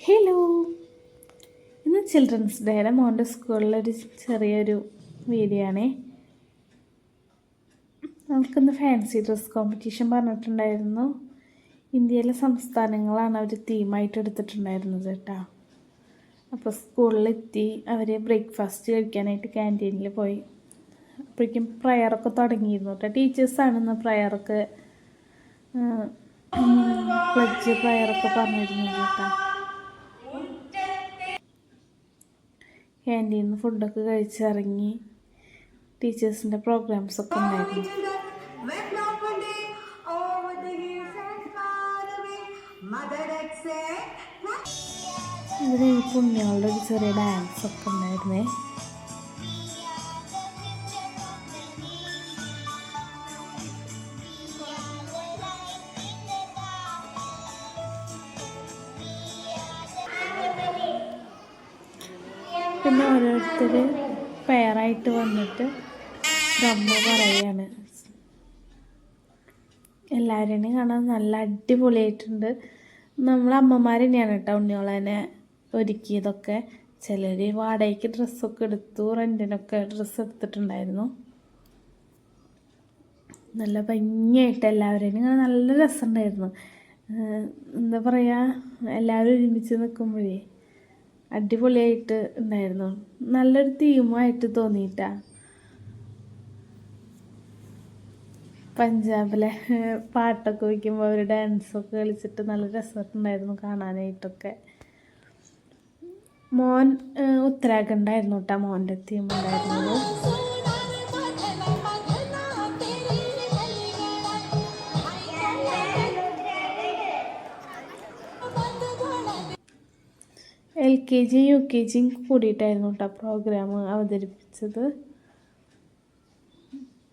Hello, ഇന്ന് children's ഡേയുടെ മോൻ്റെ സ്കൂളിലൊരു ചെറിയൊരു വീഡിയോ ആണേ. നമുക്കിന്ന് ഫാൻസി ഡ്രസ് കോമ്പറ്റീഷൻ പറഞ്ഞിട്ടുണ്ടായിരുന്നു. ഇന്ത്യയിലെ സംസ്ഥാനങ്ങളാണ് അവർ തീമായിട്ട് എടുത്തിട്ടുണ്ടായിരുന്നത് കേട്ടോ. അപ്പോൾ സ്കൂളിലെത്തി അവർ ബ്രേക്ക്ഫാസ്റ്റ് കഴിക്കാനായിട്ട് ക്യാൻറ്റീനിൽ പോയി. അപ്പോഴേക്കും പ്രയറൊക്കെ തുടങ്ങിയിരുന്നു കേട്ടോ. ടീച്ചേഴ്സാണ് ഇന്ന് പ്രയറൊക്കെ പ്ലഡ്ജ് പ്രയറൊക്കെ പറഞ്ഞിരുന്നത് കേട്ടോ. ക്യാൻറ്റീനിൽ നിന്ന് ഫുഡൊക്കെ കഴിച്ചിറങ്ങി ടീച്ചേഴ്സിൻ്റെ പ്രോഗ്രാംസൊക്കെ ഉണ്ടായിരുന്നു. ഇത് കഴിഞ്ഞ് പുണ്യങ്ങളുടെ ഒരു ചെറിയ ഡാൻസൊക്കെ ഉണ്ടായിരുന്നേ. പിന്നെ ഓരോരുത്തർ പെയറായിട്ട് വന്നിട്ട് ദമ്മ് പറയുകയാണ്. എല്ലാവരെയും കാണാൻ നല്ല അടിപൊളിയായിട്ടുണ്ട്. നമ്മൾ അമ്മമാർ തന്നെയാണ് കേട്ടോ ഉണ്ണിയോളനെ ഒരുക്കിയതൊക്കെ. ചിലർ വാടകയ്ക്ക് ഡ്രസ്സൊക്കെ എടുത്തു, റെൻറ്റിനൊക്കെ ഡ്രസ്സ് എടുത്തിട്ടുണ്ടായിരുന്നു. നല്ല ഭംഗിയായിട്ട് എല്ലാവരെയും കാണാൻ നല്ല രസമുണ്ടായിരുന്നു. എന്താ പറയുക, എല്ലാവരും ഒരുമിച്ച് നിൽക്കുമ്പോഴേ അടിപൊളിയായിട്ട് ഉണ്ടായിരുന്നു. നല്ലൊരു തീമായിട്ട് തോന്നിയിട്ടാ. പഞ്ചാബിലെ പാട്ടൊക്കെ വയ്ക്കുമ്പോൾ അവർ ഡാൻസൊക്കെ കളിച്ചിട്ട് നല്ല രസമായിട്ടുണ്ടായിരുന്നു കാണാനായിട്ടൊക്കെ. മോൻ ഉത്തരാഖണ്ഡായിരുന്നു കേട്ടോ മോൻ്റെ തീം ഉണ്ടായിരുന്നത്. LKG UKG കൂടിയിട്ടായിരുന്നു കേട്ടോ പ്രോഗ്രാം അവതരിപ്പിച്ചത്.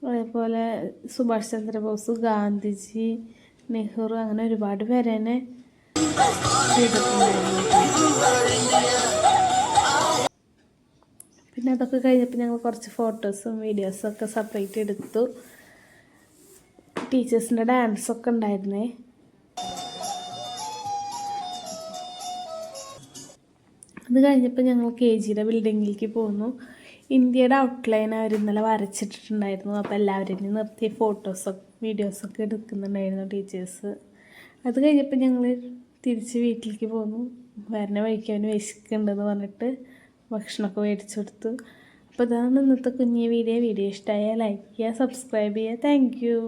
അതേപോലെ സുഭാഷ് ചന്ദ്രബോസ്, ഗാന്ധിജി, നെഹ്റു, അങ്ങനെ ഒരുപാട് പേരെന്നെ ചെയ്തിട്ടുണ്ടായിരുന്നു. പിന്നെ അതൊക്കെ കഴിഞ്ഞപ്പോൾ ഞങ്ങൾ കുറച്ച് ഫോട്ടോസും വീഡിയോസും ഒക്കെ സെപ്പറേറ്റ് എടുത്തു. ടീച്ചേഴ്സിൻ്റെ ഡാൻസൊക്കെ ഉണ്ടായിരുന്നേ. അത് കഴിഞ്ഞപ്പോൾ ഞങ്ങൾ KGയുടെ ബിൽഡിങ്ങിലേക്ക് പോന്നു. ഇന്ത്യയുടെ ഔട്ട്ലൈൻ അവർ ഇന്നലെ വരച്ചിട്ടിട്ടുണ്ടായിരുന്നു. അപ്പോൾ എല്ലാവരെയും നിർത്തി ഫോട്ടോസൊക്കെ വീഡിയോസൊക്കെ എടുക്കുന്നുണ്ടായിരുന്നു ടീച്ചേഴ്സ്. അത് കഴിഞ്ഞപ്പോൾ ഞങ്ങൾ തിരിച്ച് വീട്ടിലേക്ക് പോന്നു. വരണ വഴിക്ക് അവന് വിശക്കുന്നുണ്ടെന്ന് പറഞ്ഞിട്ട് ഭക്ഷണമൊക്കെ മേടിച്ചു കൊടുത്തു. അപ്പോൾ ഇതാണ് ഇന്നത്തെ കുഞ്ഞു വീഡിയോ. ഇഷ്ടമായാൽ ലൈക്ക് ചെയ്യുക, സബ്സ്ക്രൈബ് ചെയ്യുക. Thank you.